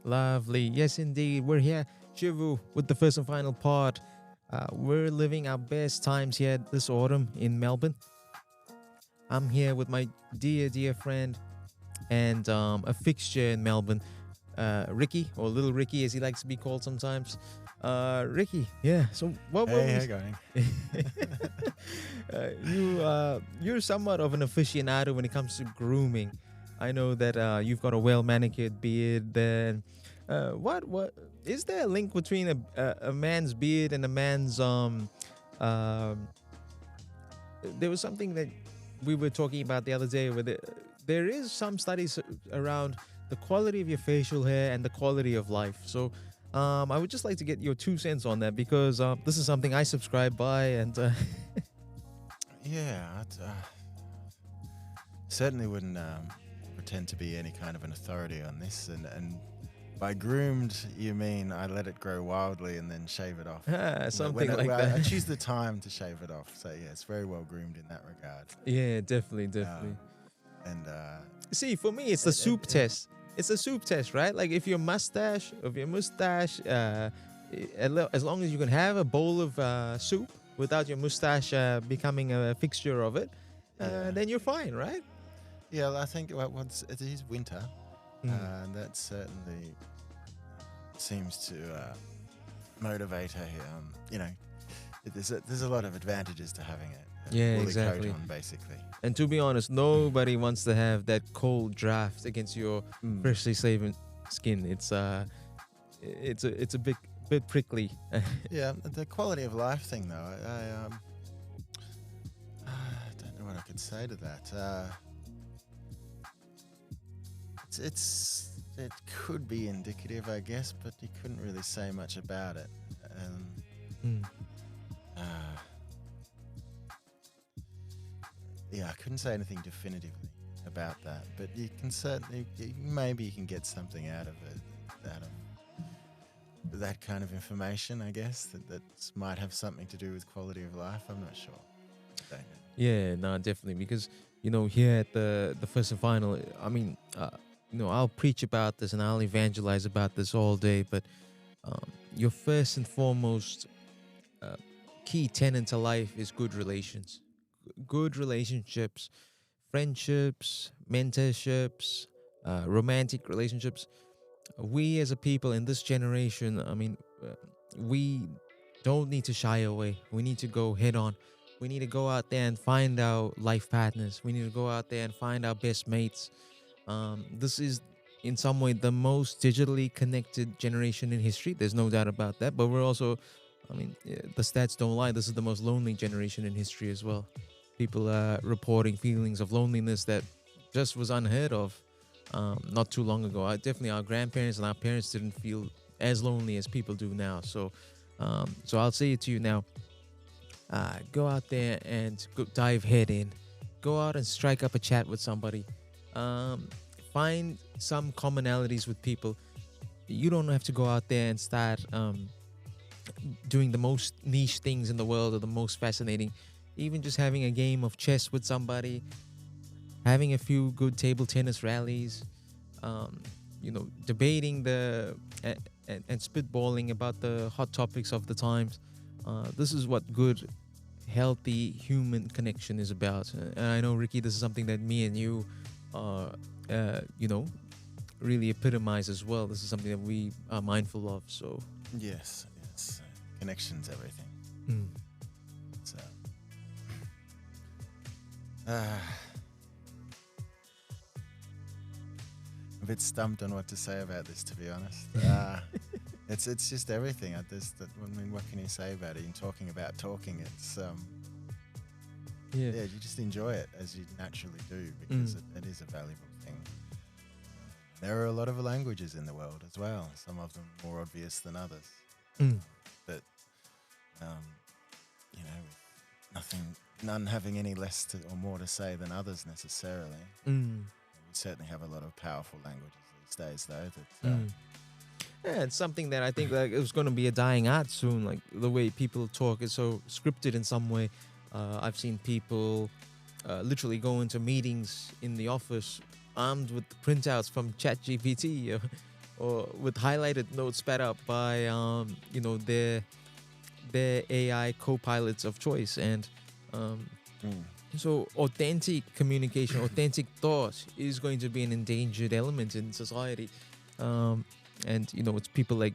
Lovely. Yes, indeed. We're here, Shivu, with the first and final part. We're living our best times here this autumn in Melbourne. I'm here with my dear friend and a fixture in Melbourne, Ricky, or Little Ricky as he likes to be called sometimes. Ricky, yeah. So what were Hey, we? how you going? You're somewhat of an aficionado when it comes to grooming. I know that you've got a well manicured beard. Then, what is there a link between a man's beard and a man's um? There was something that we were talking about the other day where there is some studies around the quality of your facial hair and the quality of life. So. I would just like to get your 2 cents on that because this is something I subscribe by, and Yeah, certainly wouldn't pretend to be any kind of an authority on this. And by groomed, you mean I let it grow wildly and then shave it off. something like I that. choose the time to shave it off. So yeah, it's very well groomed in that regard. Yeah, definitely. And See, for me, it's the soup test. It's a soup test, right? Like if your mustache, as long as you can have a bowl of soup without your mustache becoming a fixture of it, Yeah. then you're fine, right? yeah, I think once it is winter, Mm. that certainly seems to motivate there's a lot of advantages to having it. Yeah, woolly exactly. coat on, basically. And to be honest, nobody wants to have that cold draft against your freshly shaven skin. It's a bit prickly. Yeah, the quality of life thing, though, I don't know what I could say to that. It could be indicative, I guess, but you couldn't really say much about it. Mm. Yeah, I couldn't say anything definitively about that, but you can certainly, maybe you can get something out of it, out of that kind of information, I guess, that might have something to do with quality of life. I'm not sure. Don't know. Yeah, no, definitely. Because, here at the first and final, I mean, I'll preach about this and I'll evangelize about this all day, but your first and foremost key tenet to life is good relations. Good relationships, friendships, mentorships, romantic relationships. We as a people in this generation, I mean, we don't need to shy away. We need to go head on. We need to go out there and find our life partners. We need to go out there and find our best mates. This is, in some way, the most digitally connected generation in history. There's no doubt about that. But we're also, the stats don't lie. This is the most lonely generation in history as well. People are reporting feelings of loneliness that just was unheard of not too long ago. Definitely, our grandparents and our parents didn't feel as lonely as people do now. So I'll say it to you now. Go out there and go dive head in. Go out and strike up a chat with somebody. Find some commonalities with people. You don't have to go out there and start doing the most niche things in the world or the most fascinating. Even just having a game of chess with somebody, having a few good table tennis rallies, debating and spitballing about the hot topics of the times. This is what good, healthy human connection is about. And I know, Ricky, this is something that me and you, really epitomize as well. This is something that we are mindful of. So Yes. Connection's everything. So, a bit stumped on what to say about this, to be honest. It's just everything. What can you say about it? In talking about talking, it's you just enjoy it as you naturally do, because it is a valuable thing. There are a lot of languages in the world as well. Some of them more obvious than others. But none having any less or more to say than others necessarily. We certainly have a lot of powerful languages these days, though. Yeah, it's something that I think like it was going to be a dying art soon. Like the way people talk is so scripted in some way. I've seen people literally go into meetings in the office armed with printouts from ChatGPT, or with highlighted notes spat out by their AI co-pilots of choice. And um, Mm. so authentic communication, authentic thought is going to be an endangered element in society. And it's people like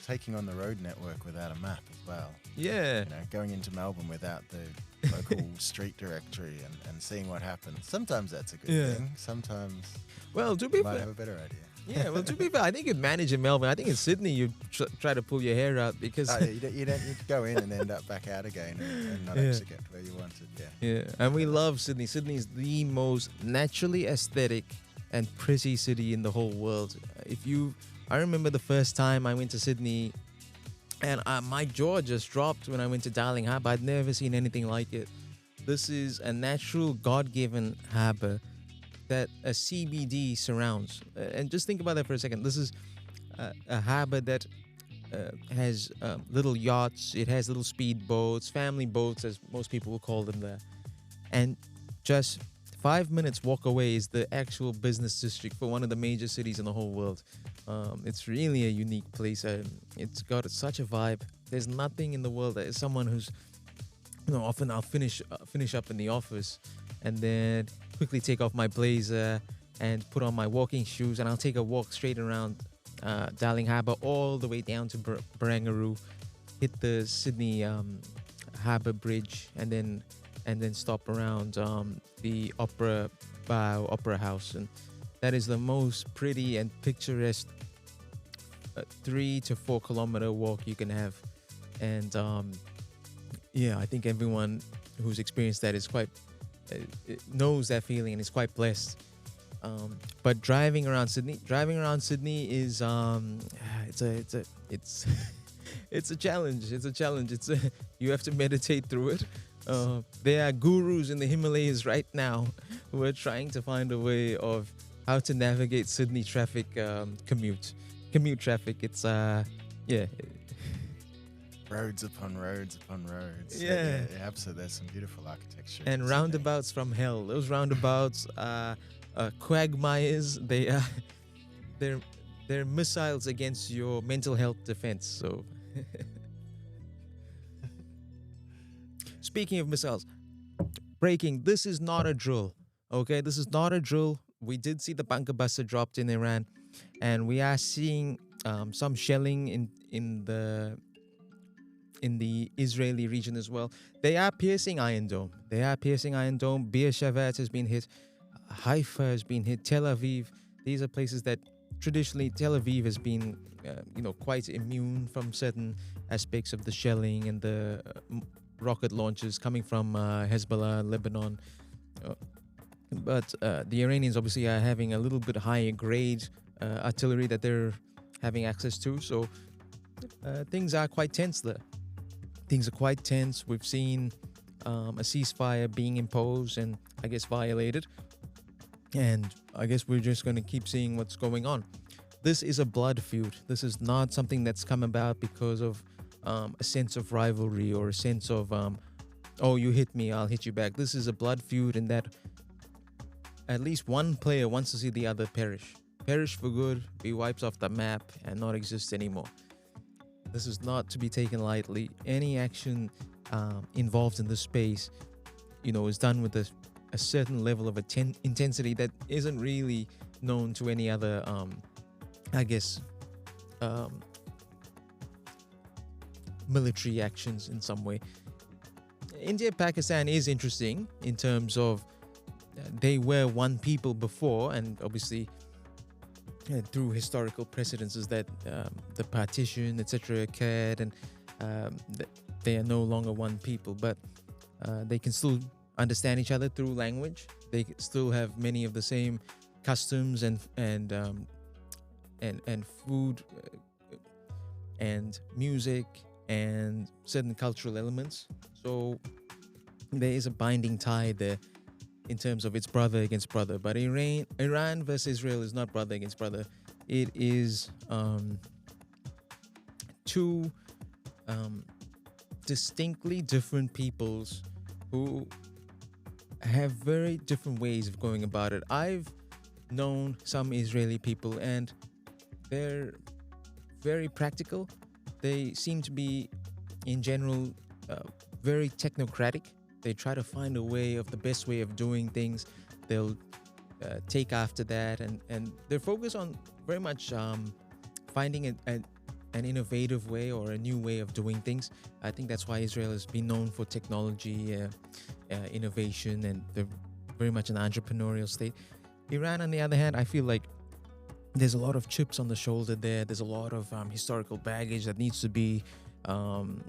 Taking on the road network without a map as well. yeah, Going into Melbourne without the local street directory and seeing what happens. Sometimes that's a good thing. Sometimes well, to be you might fair, have a better idea. yeah, well, to be fair, I think you'd manage in Melbourne. I think in Sydney you'd try to pull your hair out because You don't go in and end up back out again and not actually get to where you wanted. yeah, and we love Sydney. Sydney is the most naturally aesthetic and pretty city in the whole world. I remember the first time I went to Sydney, and my jaw just dropped when I went to Darling Harbour. I'd never seen anything like it. This is a natural, God-given harbour that a CBD surrounds. And just think about that for a second. This is a harbour that has little yachts. It has little speed boats, family boats, as most people will call them there. And just 5 minutes walk away is the actual business district for one of the major cities in the whole world. It's really a unique place. It's got such a vibe. There's nothing in the world that is someone who's, often I'll finish up in the office and then quickly take off my blazer and put on my walking shoes, and I'll take a walk straight around Darling Harbour all the way down to Barangaroo, hit the Sydney Harbour Bridge, and then stop around the Opera House. And that is the most pretty and picturesque 3 to 4 kilometer walk you can have. And I think everyone who's experienced that is quite knows that feeling and is quite blessed. But driving around Sydney is it's a challenge. You have to meditate through it. There are gurus in the Himalayas right now who are trying to find a way of how to navigate Sydney traffic, commute traffic. It's roads upon roads upon roads. Yeah. Absolutely. There's some beautiful architecture. And roundabouts from hell. Those roundabouts are quagmires. They're missiles against your mental health defense. So, speaking of missiles, breaking. This is not a drill. Okay, this is not a drill. We did see the bunker buster dropped in Iran, and we are seeing some shelling in the Israeli region as well. They are piercing Iron Dome. Beer Shevat has been hit. Haifa has been hit. Tel Aviv. These are places that traditionally Tel Aviv has been, quite immune from certain aspects of the shelling and the rocket launches coming from Hezbollah, Lebanon. But the Iranians obviously are having a little bit higher grade artillery that they're having access to. So things are quite tense there. We've seen a ceasefire being imposed and I guess violated. And I guess we're just going to keep seeing what's going on. This is a blood feud. This is not something that's come about because of a sense of rivalry or a sense of, you hit me, I'll hit you back. This is a blood feud in that at least one player wants to see the other perish. Perish for good, be wiped off the map and not exist anymore. This is not to be taken lightly. Any action involved in this space, is done with a certain level of intensity that isn't really known to any other, military actions in some way. India-Pakistan is interesting in terms of they were one people before, and obviously through historical precedences that the partition, etc. occurred, and they are no longer one people, but they can still understand each other through language. They still have many of the same customs and food and music and certain cultural elements. So there is a binding tie there in terms of it's brother against brother. But Iran versus Israel is not brother against brother. It is two distinctly different peoples who have very different ways of going about it. I've known some Israeli people, and they're very practical. They seem to be, in general, uh, very technocratic. They try to find a way of the best way of doing things. They'll take after that, and they're focused on very much finding an innovative way or a new way of doing things. I think that's why Israel has been known for technology, innovation, and they're very much an entrepreneurial state. Iran, on the other hand, I feel like there's a lot of chips on the shoulder there. There's a lot of historical baggage that needs to be um,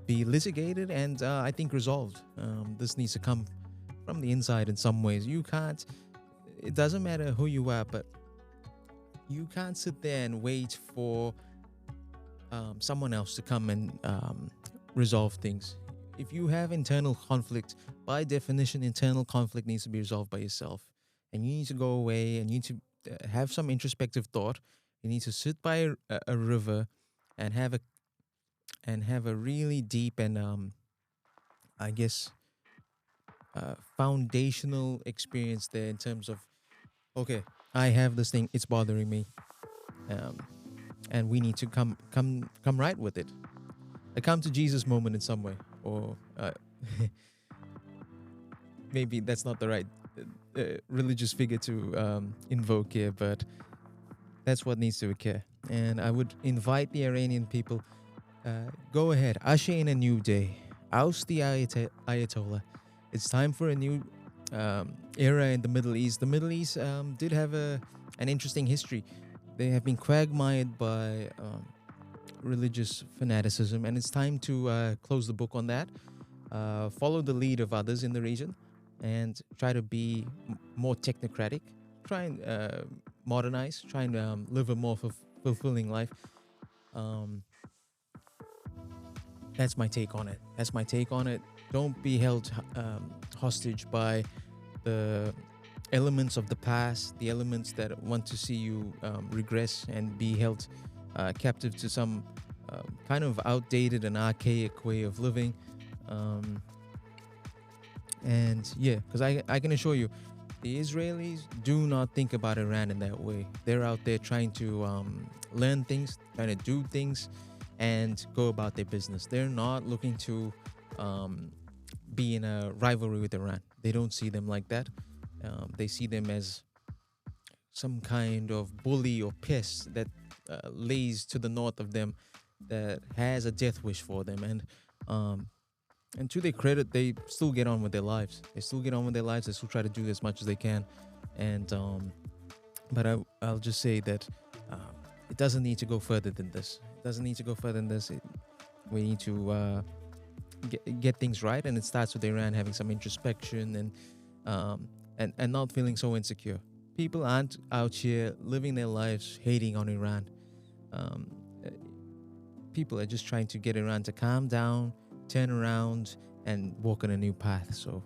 litigated and I think resolved. This needs to come from the inside in some ways. You can't. It doesn't matter who you are, but you can't sit there and wait for someone else to come and resolve things. If you have internal conflict, by definition, internal conflict needs to be resolved by yourself. And you need to go away and you need to have some introspective thought. You need to sit by a river and have a really deep and I guess foundational experience there in terms of, okay, I have this thing, it's bothering me, um, and we need to come right with it. A come to Jesus moment in some way, or maybe that's not the right religious figure to invoke here, but that's what needs to occur. And I would invite the Iranian people, go ahead, usher in a new day, oust the Ayatollah. It's time for a new era in the Middle East. The Middle East did have an interesting history. They have been quagmired by religious fanaticism, and it's time to close the book on that. Follow the lead of others in the region, and try to be more technocratic. Try and modernize. Try and live a more fulfilling life. That's my take on it. Don't be held hostage by the elements of the past, the elements that want to see you regress and be held captive to some kind of outdated and archaic way of living. And yeah, because I can assure you, the Israelis do not think about Iran in that way. They're out there trying to learn things, trying to do things, and go about their business. They're not looking to be in a rivalry with Iran. They don't see them like that. They see them as some kind of bully or pest that lays to the north of them, that has a death wish for them. And to their credit, they still get on with their lives. They still try to do as much as they can. And but I'll just say that it doesn't need to go further than this. We need to get things right, and it starts with Iran having some introspection and not feeling so insecure. People aren't out here living their lives hating on Iran. People are just trying to get Iran to calm down, turn around, and walk on a new path. So,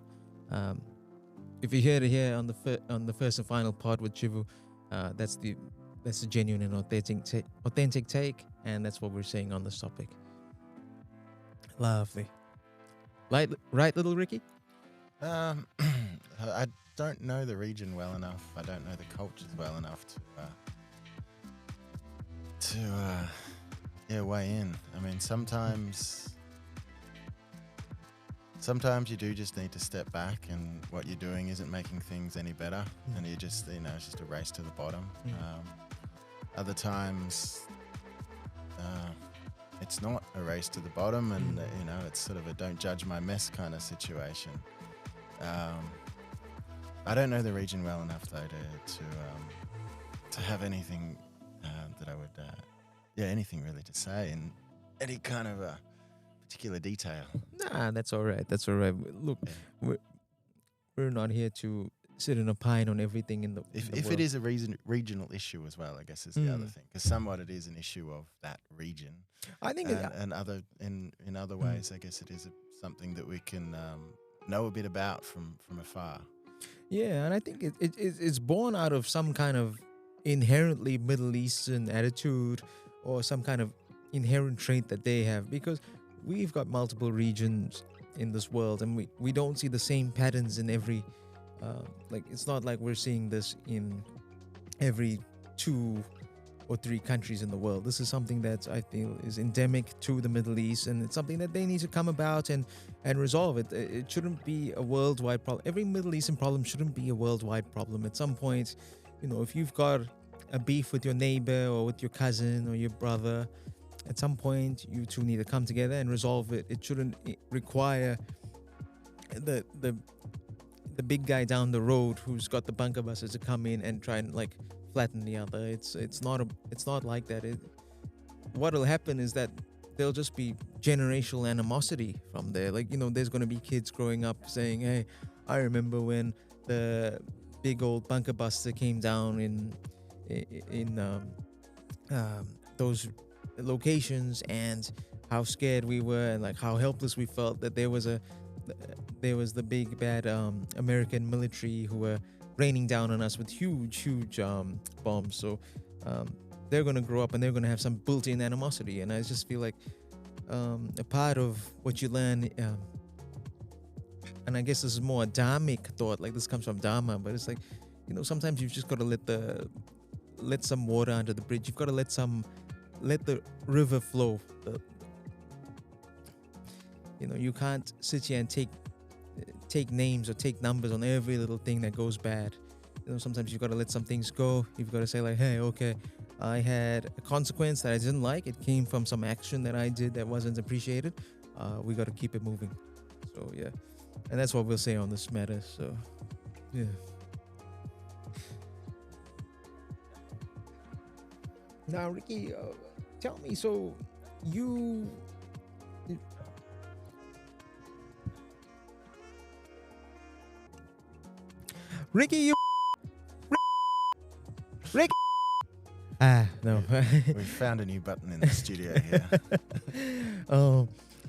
if you're here to hear on the first and final part with Shivu, that's the genuine and authentic take, and that's what we're saying on this topic. Lovely. Right, little Ricky? I don't know the region well enough. I don't know the cultures well enough to weigh in. I mean, sometimes you do just need to step back, and what you're doing isn't making things any better, and you just, it's just a race to the bottom. Other times, it's not a race to the bottom, and it's sort of a don't judge my mess kind of situation. I don't know the region well enough though to have anything that I would anything really to say in any kind of a particular detail. Nah, that's all right. Look, we're not here to sit and opine on everything in the if world. It is a regional issue as well, I guess is the other thing, because somewhat it is an issue of that region. I think in other ways, I guess it is something that we can know a bit about from afar. Yeah, and I think it's born out of some kind of inherently Middle Eastern attitude, or some kind of inherent trait that they have, because we've got multiple regions in this world, and we don't see the same patterns in every like, it's not like we're seeing this in every 2 or 3 countries in the world. This is something that I feel is endemic to the Middle East, and it's something that they need to come about and resolve. It shouldn't be a worldwide problem. Every Middle Eastern problem shouldn't be a worldwide problem. At some point, if you've got a beef with your neighbor or with your cousin or your brother, at some point you two need to come together and resolve it. It shouldn't require the big guy down the road who's got the bunker buses to come in and try and like flatten the other. It's not like that. What'll happen is that there'll just be generational animosity from there. Like, there's going to be kids growing up saying, hey, I remember when the big old bunker buster came down in those locations, and how scared we were and like how helpless we felt, that there was the big bad American military who were raining down on us with huge bombs. So they're going to grow up and they're going to have some built-in animosity, and I just feel like a part of what you learn, and I guess this is more a dharmic thought, like this comes from Dharma, but it's like, sometimes you've just got to let some water under the bridge. You've got to let the river flow. You can't sit here and take names or take numbers on every little thing that goes bad. Sometimes you've got to let some things go. You've got to say like, hey, okay, I had a consequence that I didn't like. It came from some action that I did that wasn't appreciated. We got to keep it moving. So yeah, and that's what we'll say on this matter. So yeah. Now, Ricky, tell me, so you... Ricky, you... Ricky... No. We found a new button in the studio here.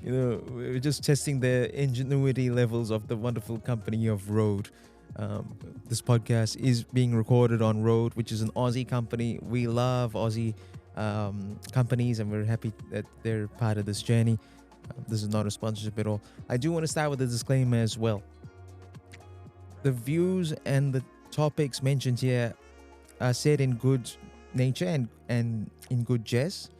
We're just testing the ingenuity levels of the wonderful company of Rode. This podcast is being recorded on Rode, which is an Aussie company. We love Aussie companies, and we're happy that they're part of this journey. This is not a sponsorship at all. I do want to start with a disclaimer as well. The views and the topics mentioned here are said in good nature and in good jest.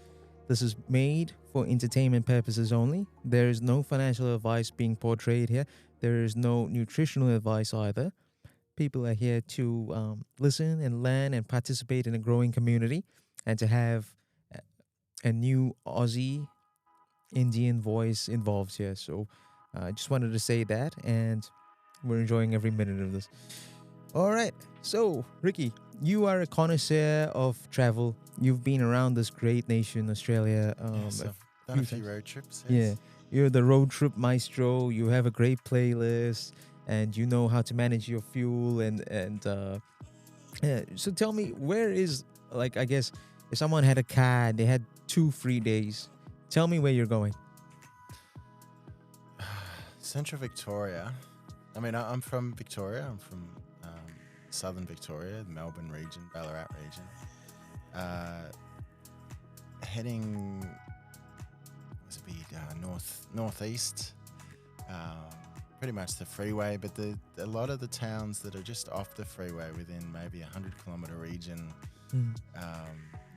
This is made for entertainment purposes only. There is no financial advice being portrayed here. There is no nutritional advice either. People are here to listen and learn and participate in a growing community, and to have a new Aussie Indian voice involved here. So I just wanted to say that, and we're enjoying every minute of this. All right. So, Ricky, you are a connoisseur of travel. You've been around this great nation, Australia. Yes, I've done a few road trips. Yes. Yeah. You're the road trip maestro. You have a great playlist, and you know how to manage your fuel. So tell me, where is, like, I guess if someone had a car and they had 2 free days, tell me where you're going. Central Victoria. I mean, I'm from Victoria. I'm from southern Victoria, the Melbourne region, Ballarat region. Heading, what's it be, northeast, pretty much the freeway, but a lot of the towns that are just off the freeway within maybe 100-kilometre region,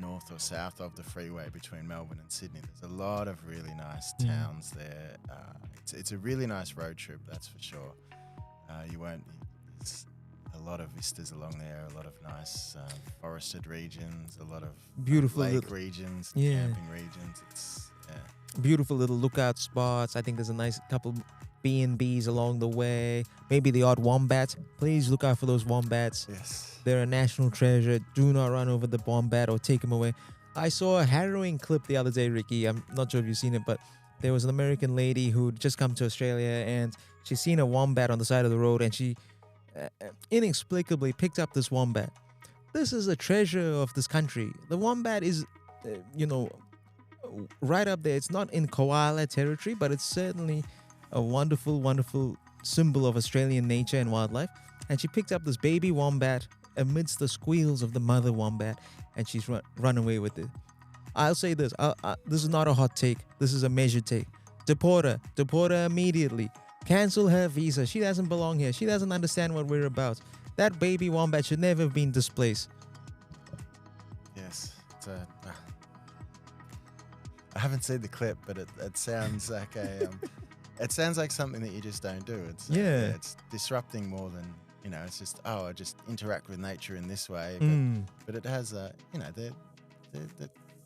north or south of the freeway between Melbourne and Sydney. There's a lot of really nice towns there. It's a really nice road trip, that's for sure. There's a lot of vistas along there, a lot of nice forested regions, a lot of beautiful lake regions, camping regions. Beautiful little lookout spots. I think there's a nice couple B&Bs along the way. Maybe the odd wombat. Please look out for those wombats. Yes. They're a national treasure. Do not run over the wombat or take them away. I saw a harrowing clip the other day, Ricky. I'm not sure if you've seen it, but there was an American lady who'd just come to Australia, and she's seen a wombat on the side of the road, and she inexplicably picked up this wombat. This is a treasure of this country. The wombat is, right up there. It's not in koala territory, but it's certainly a wonderful, wonderful symbol of Australian nature and wildlife. And she picked up this baby wombat amidst the squeals of the mother wombat, and she's run away with it. I'll say this. This is not a hot take. This is a measured take. Deport her immediately. Cancel her visa. She doesn't belong here. She doesn't understand what we're about. That baby wombat should never have been displaced. I haven't seen the clip, but it sounds like it sounds like something that you just don't do. It's it's disrupting more than it's just I just interact with nature in this way, but it has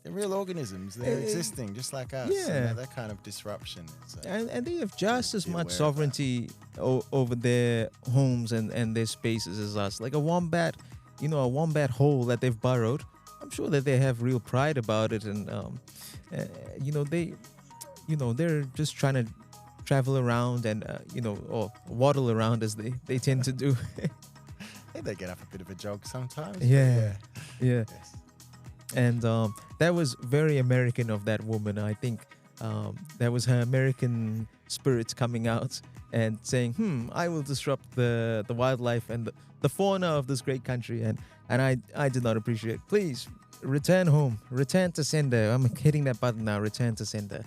they're real organisms. They're existing just like us. Yeah, that kind of disruption. And they have just as much sovereignty over their homes and their spaces as us. Like a wombat, a wombat hole that they've burrowed. I'm sure that they have real pride about it, and they're just trying to travel around and or waddle around as they tend to do. Hey, they get up a bit of a jog sometimes. Yeah. Yes. And that was very American of that woman. I think that was her American spirit coming out and saying, I will disrupt the wildlife and the fauna of this great country. And I did not appreciate it. Please, return home. Return to sender. I'm hitting that button now. Return to sender.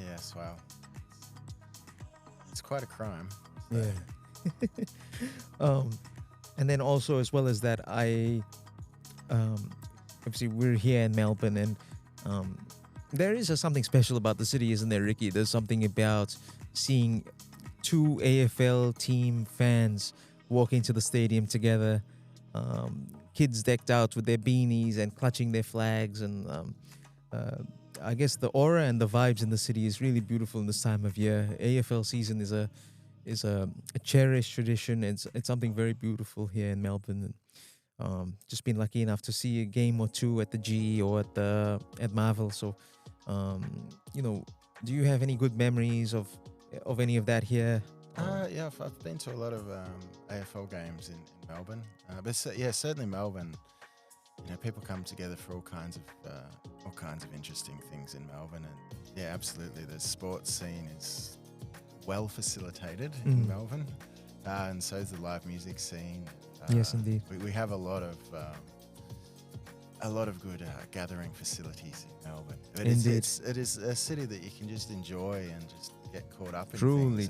Yes, wow. It's quite a crime. So. Yeah. And then also, as well as that, obviously we're here in Melbourne, and there is something special about the city, isn't there, Ricky? There's something about seeing two AFL team fans walking to the stadium together, kids decked out with their beanies and clutching their flags, and I guess the aura and the vibes in the city is really beautiful in this time of year. AFL season is a cherished tradition. It's something very beautiful here in Melbourne. Just been lucky enough to see a game or two at the G or at Marvel. So, do you have any good memories of any of that here? Yeah, I've been to a lot of AFL games in Melbourne, but certainly Melbourne. People come together for all kinds of interesting things in Melbourne, and yeah, absolutely, the sports scene is well facilitated in Melbourne, and so is the live music scene. Yes, indeed. We have a lot of good gathering facilities in Melbourne. Indeed. It is a city that you can just enjoy and just get caught up in. Truly.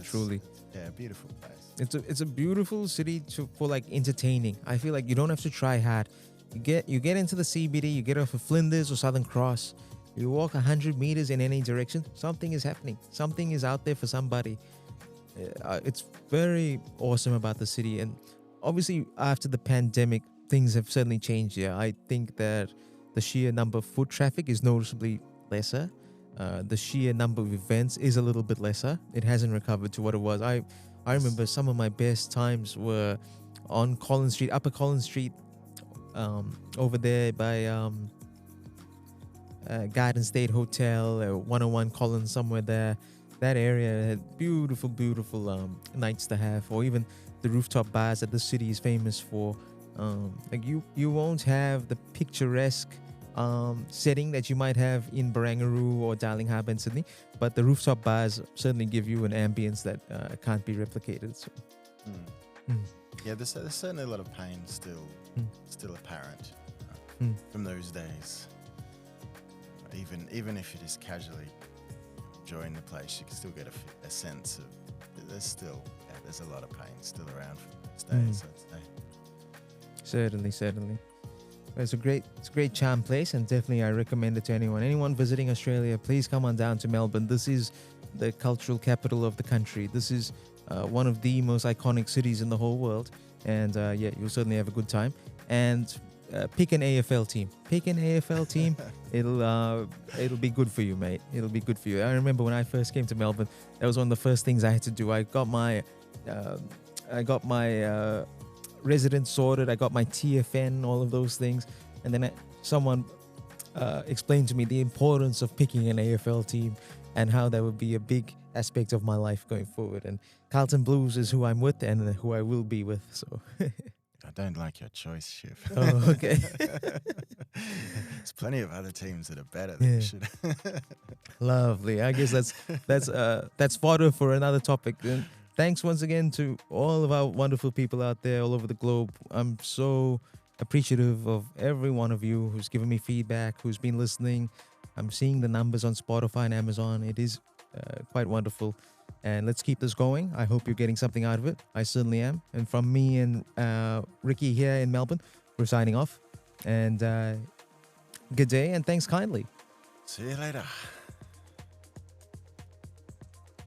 Yeah, a beautiful place. It's a beautiful city for like entertaining. I feel like you don't have to try hard. You get into the CBD, you get off of Flinders or Southern Cross, you walk 100 meters in any direction, something is happening. Something is out there for somebody. It's very awesome about the city, and obviously after the pandemic, things have certainly changed here. I think that the sheer number of foot traffic is noticeably lesser. The sheer number of events is a little bit lesser. It hasn't recovered to what it was. I remember some of my best times were on Collins Street, Upper Collins Street, over there by Garden State Hotel, 101 Collins, somewhere there. That area had beautiful nights to have, or even the rooftop bars that the city is famous for. Like you won't have the picturesque setting that you might have in Barangaroo or Darling Harbour in Sydney, but the rooftop bars certainly give you an ambience that can't be replicated. So. Yeah, there's certainly a lot of pain still apparent from those days. Even if you're just casually enjoying the place, you can still get a sense of there's a lot of pain still around from those days. I'd say. Certainly. It's a great charm place, and definitely I recommend it to anyone visiting Australia. Please come on down to Melbourne. This is the cultural capital of the country. This is one of the most iconic cities in the whole world, and you'll certainly have a good time. And pick an AFL team. It'll be good for you, mate. It'll be good for you. I remember when I first came to Melbourne, that was one of the first things I had to do. I got my residence sorted. I got my TFN, all of those things, and then someone explained to me the importance of picking an AFL team and how that would be a big aspect of my life going forward. And Carlton Blues is who I'm with and who I will be with. So. I don't like your choice, Shiv. Oh, okay. There's plenty of other teams that are better than you should. Lovely. I guess that's fodder for another topic. And thanks once again to all of our wonderful people out there all over the globe. I'm so appreciative of every one of you who's given me feedback, who's been listening. I'm seeing the numbers on Spotify and Amazon. It is quite wonderful. And let's keep this going. I hope you're getting something out of it. I certainly am. And from me and Ricky here in Melbourne, we're signing off. And Good day and thanks kindly. See you later.